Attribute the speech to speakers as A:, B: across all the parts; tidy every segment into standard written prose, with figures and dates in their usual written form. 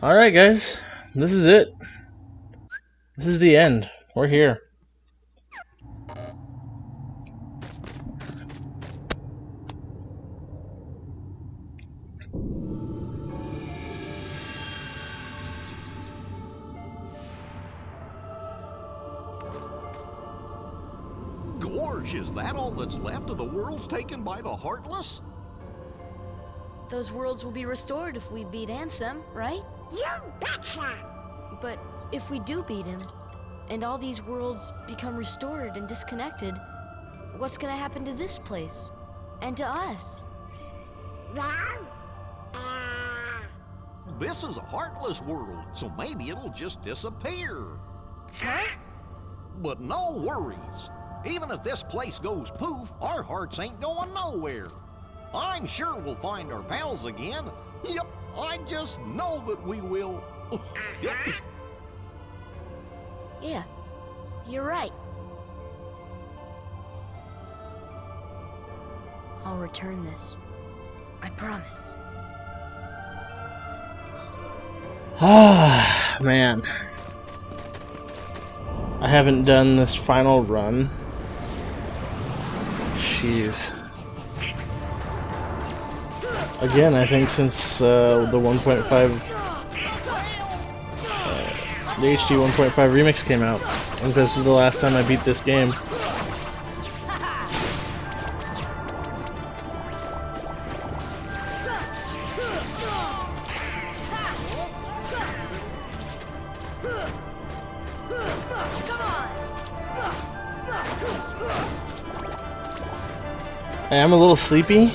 A: Alright guys, this is it. This is the end. We're here.
B: Gorge, is that all that's left of the worlds taken by the Heartless?
C: Those worlds will be restored if we beat Ansem, right?
D: You betcha!
C: But if we do beat him, and all these worlds become restored and disconnected, what's gonna happen to this place? And to us?
D: Well,
B: This is a Heartless world, so maybe it'll just disappear.
D: huh?
B: But no worries. Even if this place goes poof, our hearts ain't going nowhere. I'm sure we'll find our pals again. Yep, I just know that we will.
C: Yeah, you're right. I'll return this. I promise.
A: Ah, man. I haven't done this final run. Jeez. Again, I think since the 1.5, the HD 1.5 remix came out. I think this is the last time I beat this game. I am a little sleepy.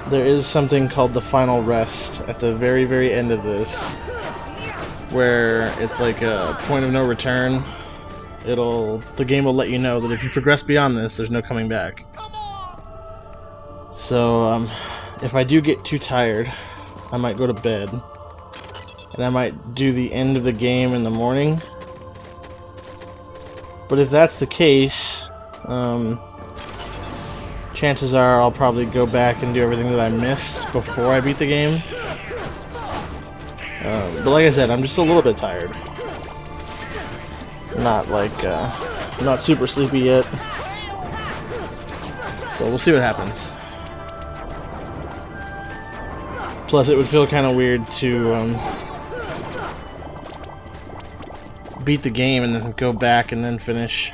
A: There is something called the final rest at the very, very end of this, where it's like a point of no return. The game will let you know that if you progress beyond this, there's no coming back. So, if I do get too tired, I might go to bed, and I might do the end of the game in the morning. But if that's the case, chances are I'll probably go back and do everything that I missed before I beat the game. But like I said, I'm just a little bit tired. Not like, not super sleepy yet. So we'll see what happens. Plus, it would feel kind of weird to beat the game and then go back and then finish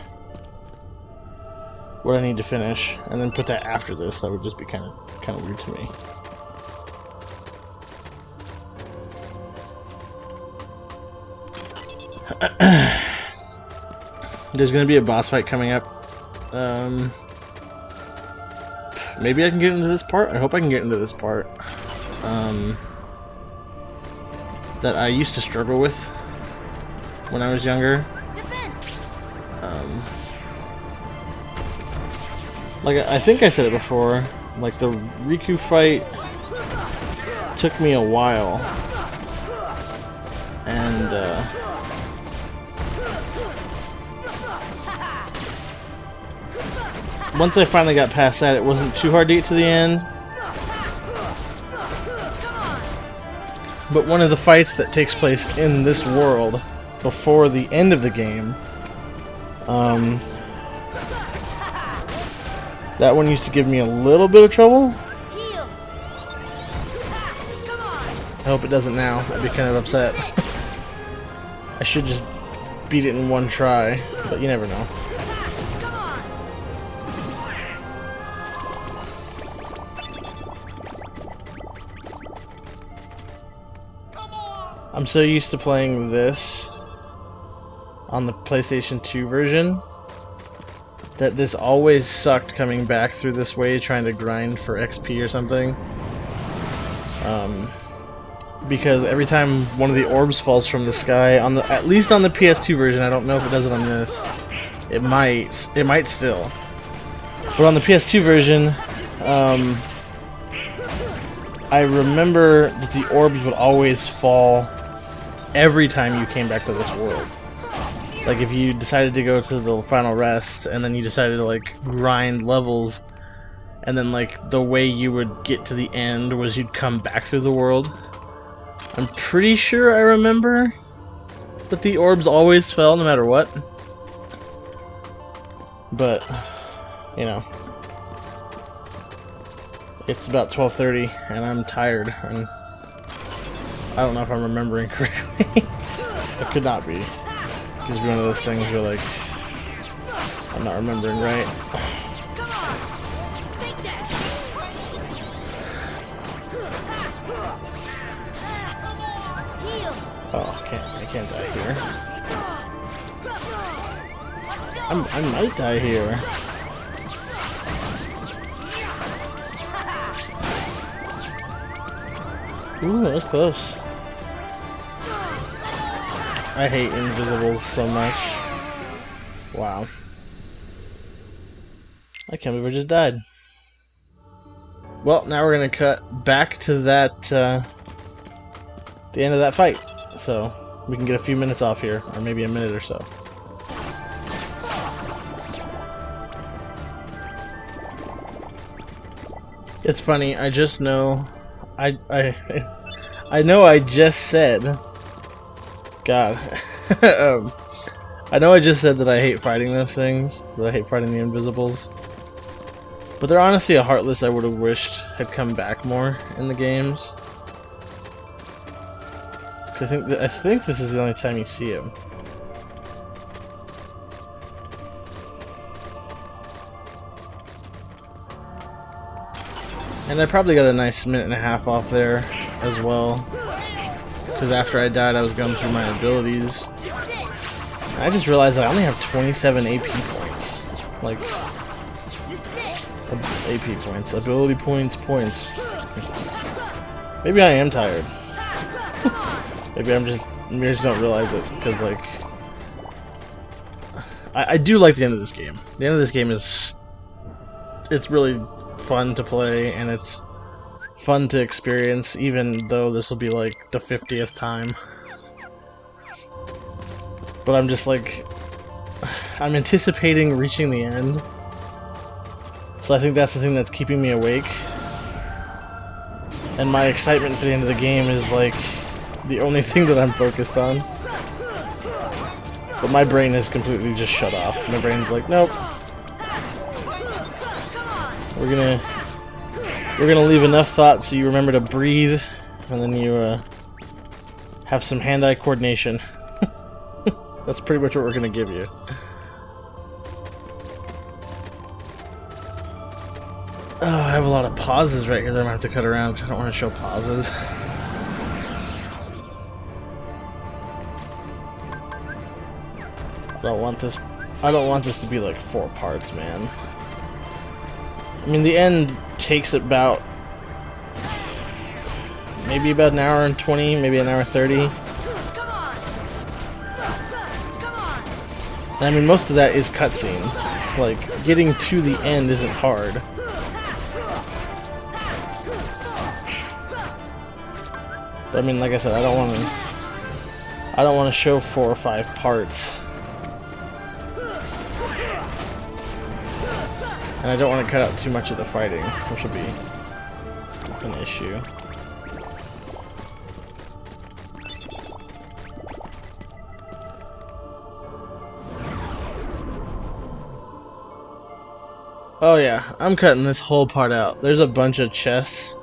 A: what I need to finish, and then put that after this. That would just be kind of weird to me. There's gonna be a boss fight coming up. Maybe I can get into this part. I hope I can get into this part. That I used to struggle with when I was younger. Like, I think I said it before, like, the Riku fight took me a while, and, once I finally got past that, it wasn't too hard to get to the end. But one of the fights that takes place in this world, before the end of the game, that one used to give me a little bit of trouble. I hope it doesn't now. I'd be kind of upset. I should just beat it in one try, but you never know. I'm so used to playing this on the PlayStation 2 version that this always sucked coming back through this way trying to grind for XP or something. Because every time one of the orbs falls from the sky, at least on the PS2 version, I don't know if it does it on this. It might still. But on the PS2 version, I remember that the orbs would always fall every time you came back to this world. Like, if you decided to go to the final rest, and then you decided to, like, grind levels, and then like the way you would get to the end was you'd come back through the world. I'm pretty sure I remember that the orbs always fell no matter what. But, you know, it's about 12:30 and I'm tired, and I don't know if I'm remembering correctly. It could not be. It could be one of those things where like I'm not remembering right. Oh, I can't die here. I might die here. Ooh, that was close. I hate invisibles so much. Wow. I can't believe I just died. Well, now we're gonna cut back to that, the end of that fight. So, we can get a few minutes off here, or maybe a minute or so. It's funny, I just know... I know I just said... God. I know I just said that I hate fighting those things, that I hate fighting the invisibles. But they're honestly a heartless I would have wished had come back more in the games. I think this is the only time you see him. And I probably got a nice minute and a half off there as well. Because after I died, I was going through my abilities. And I just realized that I only have 27 AP points. Like, AP points, ability points, points. Maybe I am tired. Maybe I just don't realize it, because like I do like the end of this game. The end of this game it's really fun to play, and it's fun to experience, even though this will be like the 50th time. But I'm just like, I'm anticipating reaching the end. So I think that's the thing that's keeping me awake. And my excitement for the end of the game is like the only thing that I'm focused on. But my brain is completely just shut off. My brain's like, nope. We're gonna leave enough thought so you remember to breathe, and then you have some hand-eye coordination. That's pretty much what we're gonna give you. Oh, I have a lot of pauses right here that I'm gonna have to cut around because I don't want to show pauses. I don't want this to be like 4 parts, man. I mean, the end takes about maybe about an hour and 20, maybe an hour and 30. And I mean, most of that is cutscene. Like, getting to the end isn't hard. But I mean, like I said, I don't want to show 4 or 5 parts. And I don't want to cut out too much of the fighting, which will be an issue. Oh yeah, I'm cutting this whole part out. There's a bunch of chests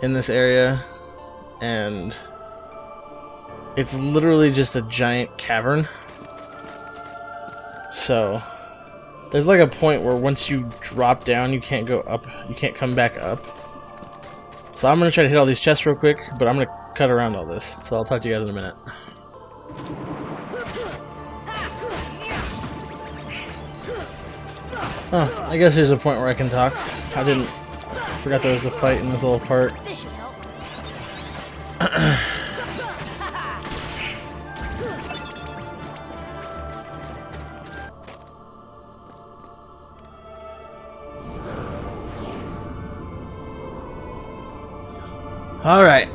A: in this area, and it's literally just a giant cavern. So there's like a point where once you drop down, you can't go up, you can't come back up. So I'm gonna try to hit all these chests real quick, but I'm gonna cut around all this. So I'll talk to you guys in a minute. Oh, I guess there's a point where I can talk. Forgot there was a fight in this little part. Alright,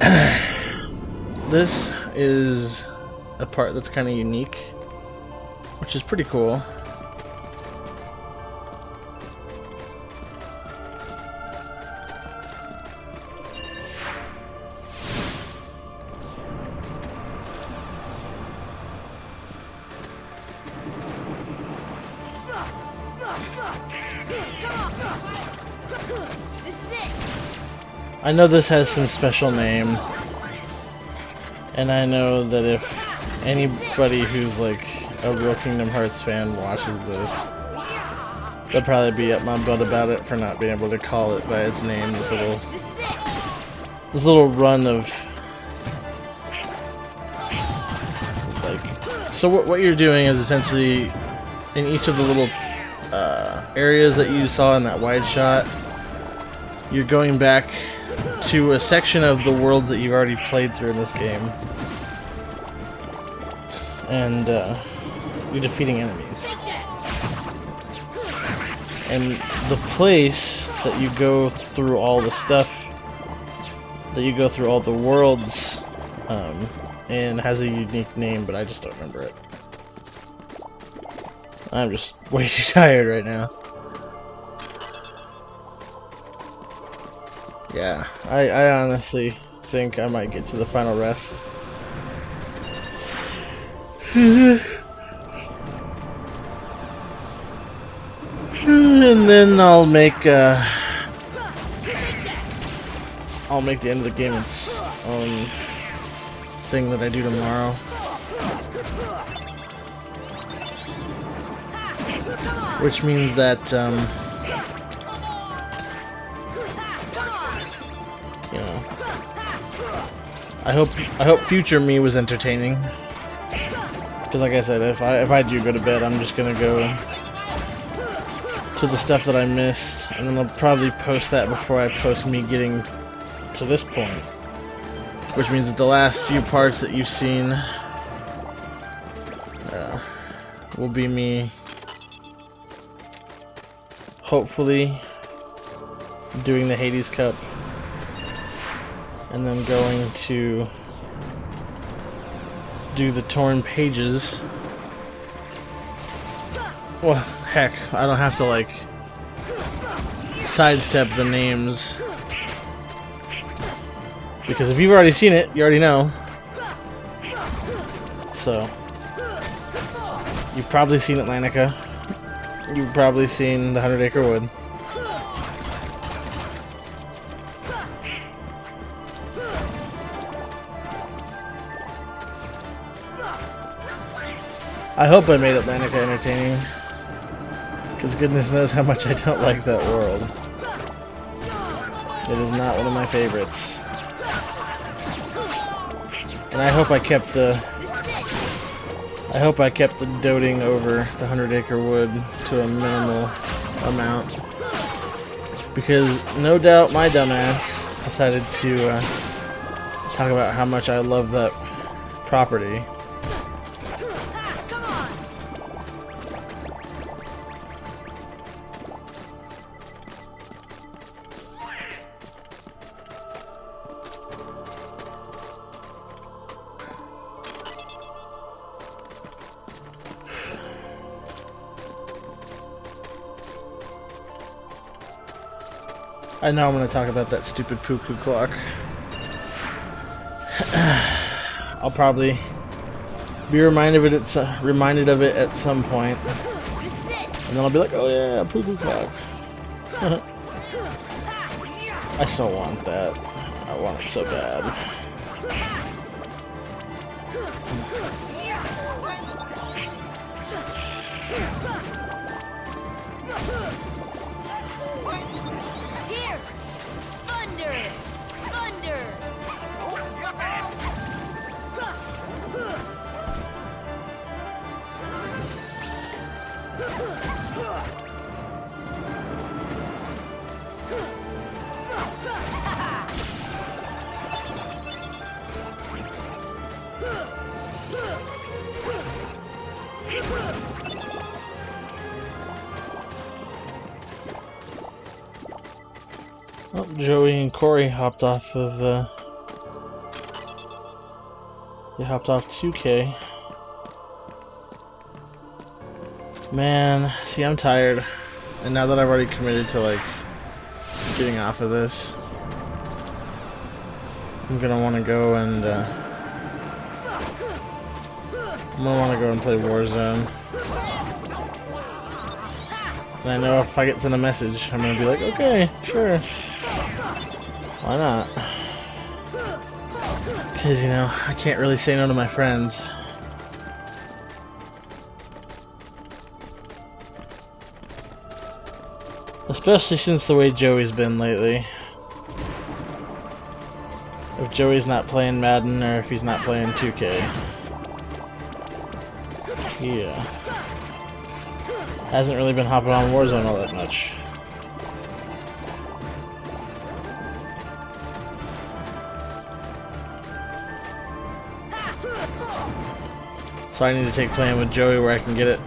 A: this is a part that's kind of unique, which is pretty cool. I know this has some special name, and I know that if anybody who's like a real Kingdom Hearts fan watches this, they'll probably be up my butt about it for not being able to call it by its name. This little run of like, so what you're doing is essentially in each of the little areas that you saw in that wide shot, you're going back to a section of the worlds that you've already played through in this game, and you're defeating enemies. And the place that you go through all the stuff, that you go through all the worlds, and has a unique name, but I just don't remember it. I'm just way too tired right now. Yeah, I honestly think I might get to the final rest. And then I'll make the end of the game its own thing that I do tomorrow. Which means that you know, I hope future me was entertaining. Because like I said, if I do go to bed, I'm just gonna go to the stuff that I missed, and then I'll probably post that before I post me getting to this point. Which means that the last few parts that you've seen will be me hopefully doing the Hades Cup, and then going to do the Torn Pages. Well, heck, I don't have to like sidestep the names, because if you've already seen it, you already know. So you've probably seen Atlantica. You've probably seen the 100 Acre Wood. I hope I made Atlantica entertaining, because goodness knows how much I don't like that world. It is not one of my favorites. And I hope I kept the doting over the 100 Acre Wood to a minimal amount, because no doubt my dumbass decided to talk about how much I love that property. I know I'm going to talk about that stupid Puku clock. I'll probably be reminded of it at some point, and then I'll be like, oh yeah, Puku clock. I still want that. I want it so bad. Oh, Joey and Corey hopped off of, they hopped off 2K. Man, see, I'm tired. And now that I've already committed to, like, getting off of this, I'm gonna want to go and, I'm gonna want to go and play Warzone. And I know if I get sent a message, I'm gonna be like, okay, sure. Why not? Because, you know, I can't really say no to my friends. Especially since the way Joey's been lately. If Joey's not playing Madden or if he's not playing 2K. He hasn't really been hopping on Warzone all that much. So I need to take playing with Joey where I can get it.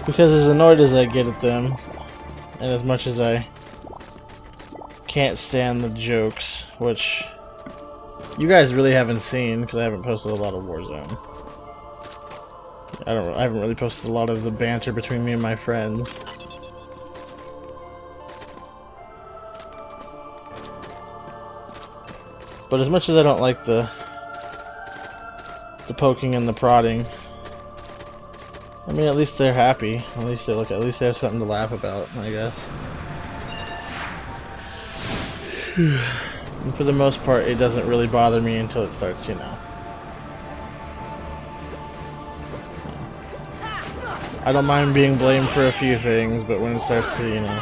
A: Because as annoyed as I get at them, and as much as I can't stand the jokes, which you guys really haven't seen because I haven't posted a lot of Warzone. I haven't really posted a lot of the banter between me and my friends. But as much as I don't like the poking and the prodding, I mean, at least they're happy. At least they have something to laugh about, I guess. And for the most part, it doesn't really bother me until it starts, you know. I don't mind being blamed for a few things, but when it starts to, you know,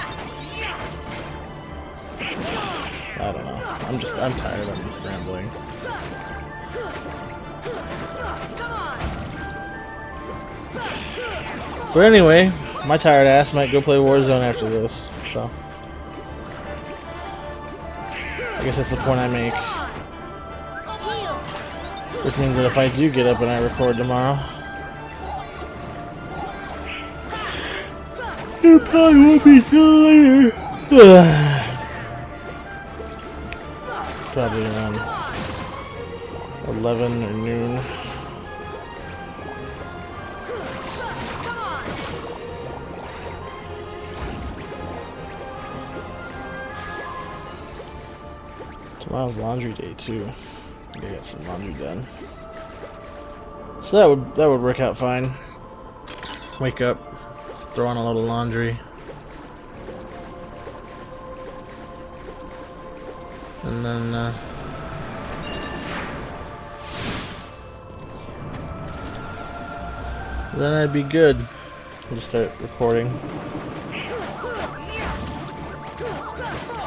A: I don't know. I'm tired of rambling. But anyway, my tired ass might go play Warzone after this, so I guess that's the point I make. Which means that if I do get up and I record tomorrow, it probably won't be till later. Probably around 11 or noon. Tomorrow's laundry day too. I gotta get some laundry done. So that would work out fine. Wake up, just throw on a little laundry, and then I'd be good. Just start recording.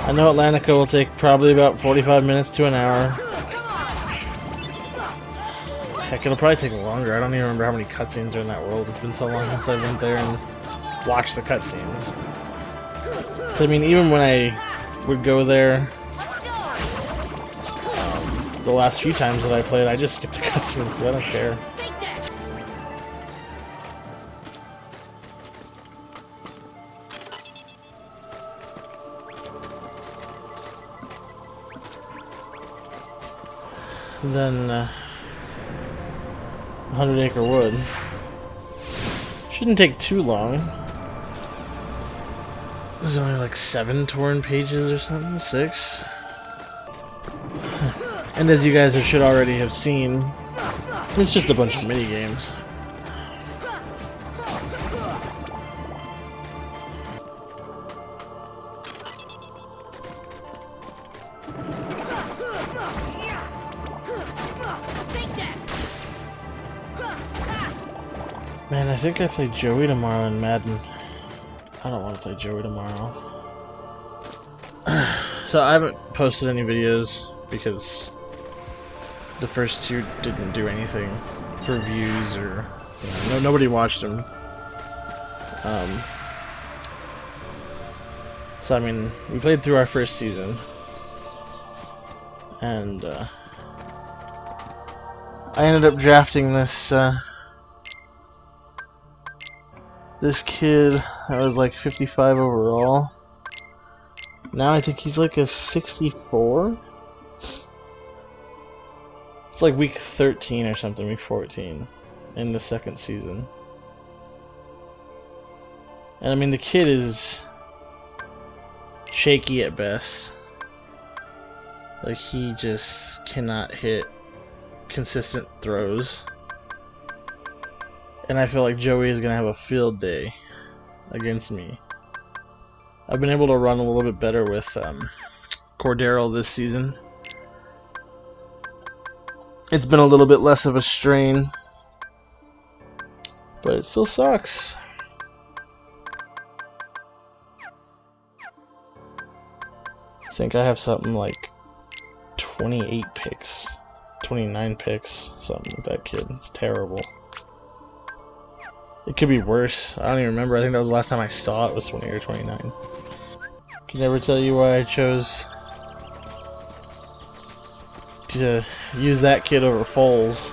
A: I know Atlantica will take probably about 45 minutes to an hour. Heck, it'll probably take longer. I don't even remember how many cutscenes are in that world. It's been so long since I went there and watched the cutscenes. I mean, even when I would go there, the last few times that I played, I just skipped the cutscenes because I don't care. Then 100 Acre Wood shouldn't take too long. There's only like 7 torn pages or something, 6. And as you guys should already have seen, it's just a bunch of mini games. Man, I think I play Joey tomorrow in Madden. I don't want to play Joey tomorrow. So I haven't posted any videos because the first 2 didn't do anything for views or, you know, nobody watched them. So I mean, we played through our first season, and I ended up drafting this this kid that was like 55 overall. Now I think he's like a 64. It's like week 13 or something, week 14 in the second season. And I mean, the kid is shaky at best. Like, he just cannot hit consistent throws. And I feel like Joey is gonna have a field day against me. I've been able to run a little bit better with Cordero this season. It's been a little bit less of a strain, but it still sucks. I think I have something like 28 picks, 29 picks, something with that kid. It's terrible. It could be worse. I don't even remember. I think that was the last time I saw it was 20 or 29. Can never tell you why I chose to use that kid over Foles.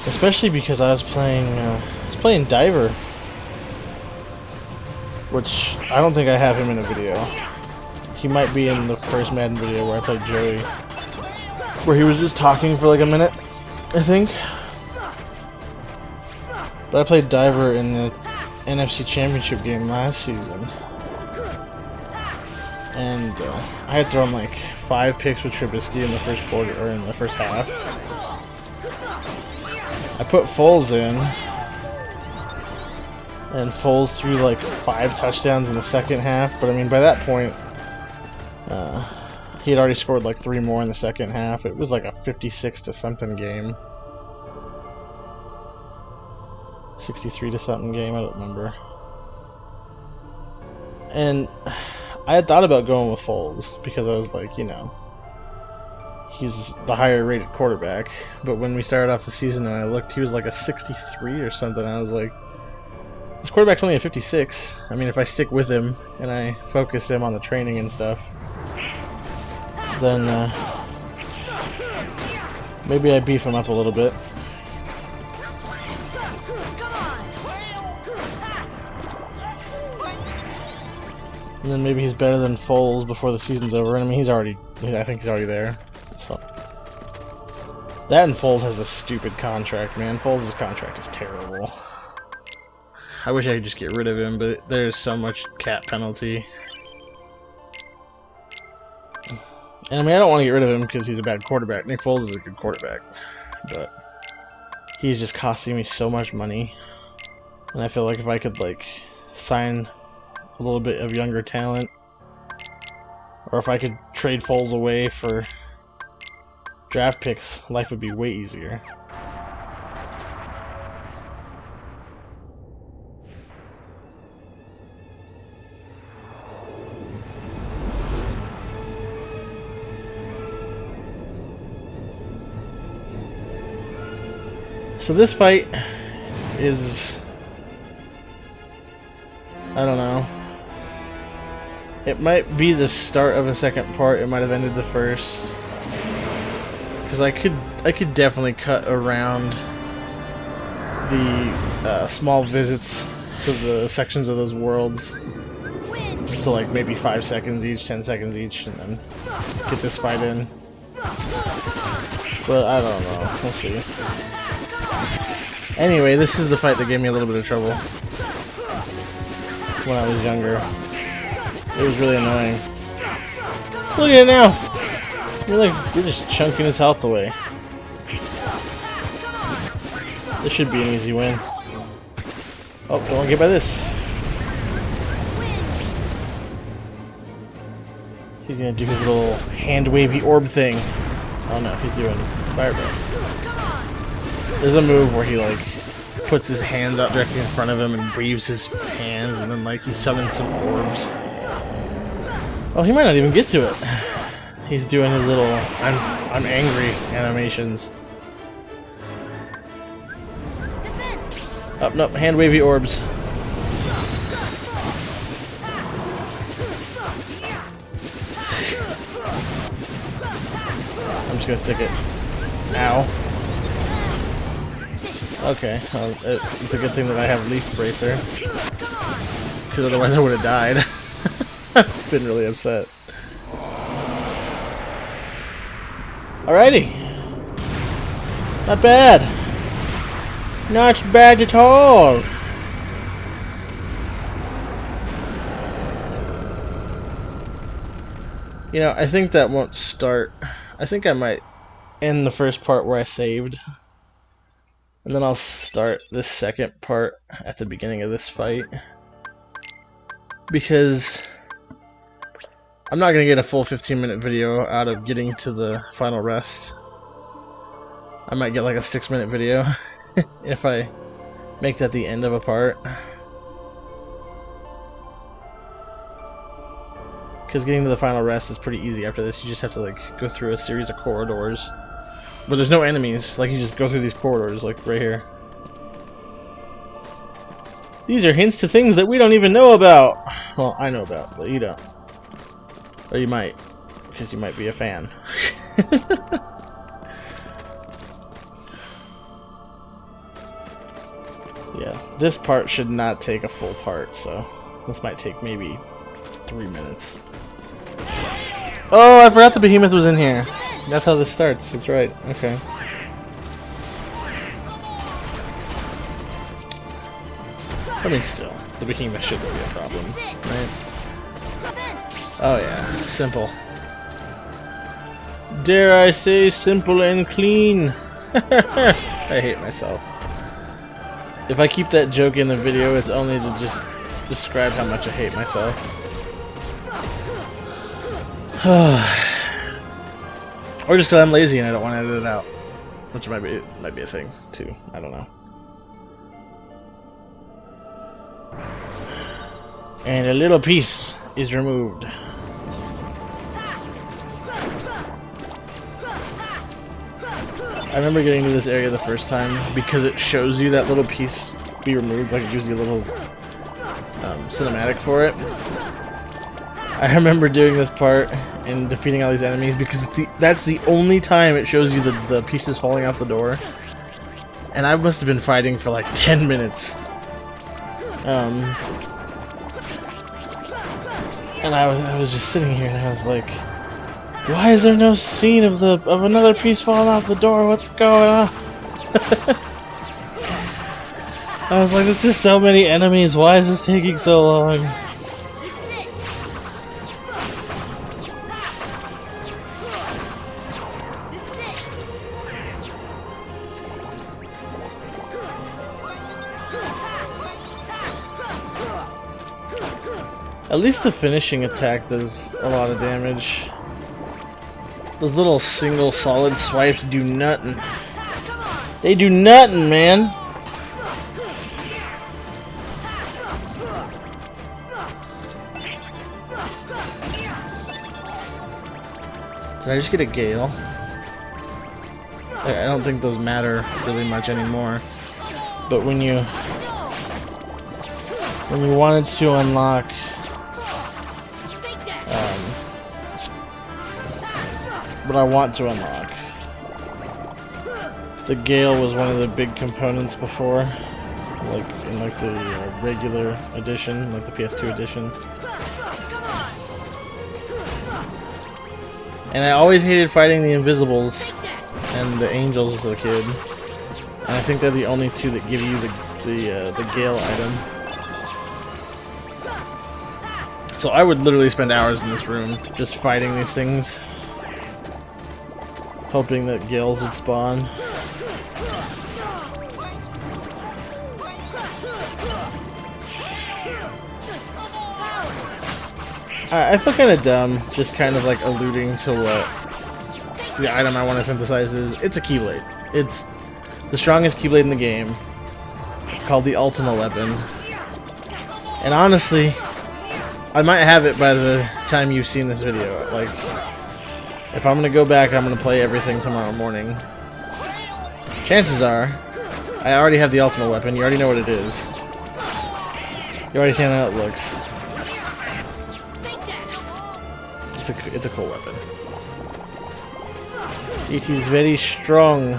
A: Especially because I was playing Diver, which I don't think I have him in a video. He might be in the first Madden video where I played Joey, where he was just talking for like a minute, I think. But I played Diver in the NFC Championship game last season, and I had thrown like 5 picks with Trubisky in the first quarter, or in the first half. I put Foles in, and Foles threw like 5 touchdowns in the second half. But I mean, by that point, he had already scored like 3 more in the second half. It was like a 56 to something game. 63 to something game, I don't remember. And I had thought about going with Foles because I was like, you know, he's the higher rated quarterback. But when we started off the season and I looked, he was like a 63 or something. I was like, this quarterback's only a 56. I mean, if I stick with him and I focus him on the training and stuff, then maybe I beef him up a little bit. And then maybe he's better than Foles before the season's over. And I mean, I think he's already there. So that, and Foles has a stupid contract, man. Foles' contract is terrible. I wish I could just get rid of him, but there's so much cap penalty. And I mean, I don't want to get rid of him because he's a bad quarterback. Nick Foles is a good quarterback, but he's just costing me so much money. And I feel like if I could like sign a little bit of younger talent, or if I could trade Foles away for draft picks, life would be way easier. So this fight is, I don't know. It might be the start of a second part. It might have ended the first, because I could definitely cut around the small visits to the sections of those worlds to like maybe 5 seconds each, 10 seconds each, and then get this fight in. But I don't know. We'll see. Anyway, this is the fight that gave me a little bit of trouble when I was younger. It was really annoying. Look at it now! You're just chunking his health away. This should be an easy win. Oh, don't want to get by this. He's gonna do his little hand wavy orb thing. Oh no, he's doing fire breath. There's a move where he like puts his hands out directly in front of him and waves his hands, and then like he summons some orbs. Oh, he might not even get to it. He's doing his little I'm angry animations. Oh, no, hand wavy orbs. I'm just gonna stick it. Ow. Okay, well, it's a good thing that I have Leaf Bracer, because otherwise I would have died. Been really upset. Alrighty. Not bad. Not bad at all. You know, I think that won't start. I think I might end the first part where I saved. And then I'll start this second part at the beginning of this fight. Because I'm not going to get a full 15-minute video out of getting to the final rest. I might get like a 6-minute video if I make that the end of a part. Because getting to the final rest is pretty easy after this. You just have to like go through a series of corridors. But there's no enemies. Like, you just go through these corridors, like right here. These are hints to things that we don't even know about. Well, I know about, but you don't. Or you might, because you might be a fan. Yeah, this part should not take a full part, so this might take maybe 3 minutes. Oh, I forgot the behemoth was in here. That's how this starts. That's right. Okay. I mean, still, the behemoth shouldn't be a problem, right? Oh yeah, simple. Dare I say, simple and clean. I hate myself. If I keep that joke in the video, it's only to just describe how much I hate myself. Or just because I'm lazy and I don't want to edit it out, which might be a thing too. I don't know. And a little piece is removed. I remember getting to this area the first time because it shows you that little piece be removed, like it gives you a little cinematic for it. I remember doing this part and defeating all these enemies because that's the only time it shows you the pieces falling out the door. And I must have been fighting for like 10 minutes. And I was just sitting here and I was like, why is there no scene of another piece falling out the door? What's going on? I was like, this is so many enemies. Why is this taking so long? At least the finishing attack does a lot of damage. Those little single solid swipes do nothing. They do nothing, man. Did I just get a gale? I don't think those matter really much anymore. But when you wanted to unlock what I want to unlock, the gale was one of the big components before, like in like the regular edition, like the PS2 edition. And I always hated fighting the Invisibles and the Angels as a kid. And I think they're the only two that give you the Gale item. So I would literally spend hours in this room just fighting these things, hoping that Gales would spawn. I feel kind of dumb, just kind of like alluding to what the item I want to synthesize is. It's a Keyblade. It's the strongest Keyblade in the game. It's called the Ultima Weapon. And honestly, I might have it by the time you've seen this video. Like, if I'm gonna go back, I'm gonna play everything tomorrow morning. Chances are, I already have the Ultima Weapon. You already know what it is. You already seen how it looks. It's a cool weapon. It is very strong.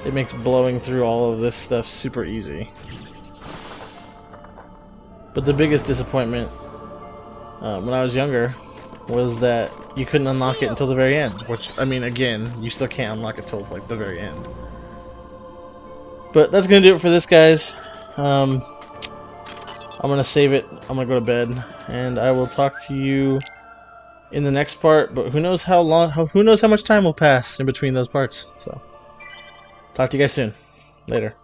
A: It makes blowing through all of this stuff super easy. But the biggest disappointment when I was younger was that you couldn't unlock it until the very end. Which, I mean, again, you still can't unlock it till like the very end. But that's gonna do it for this, guys. I'm gonna save it. I'm gonna go to bed, and I will talk to you in the next part, but who knows how long, who knows how much time will pass in between those parts. So, talk to you guys soon. Later.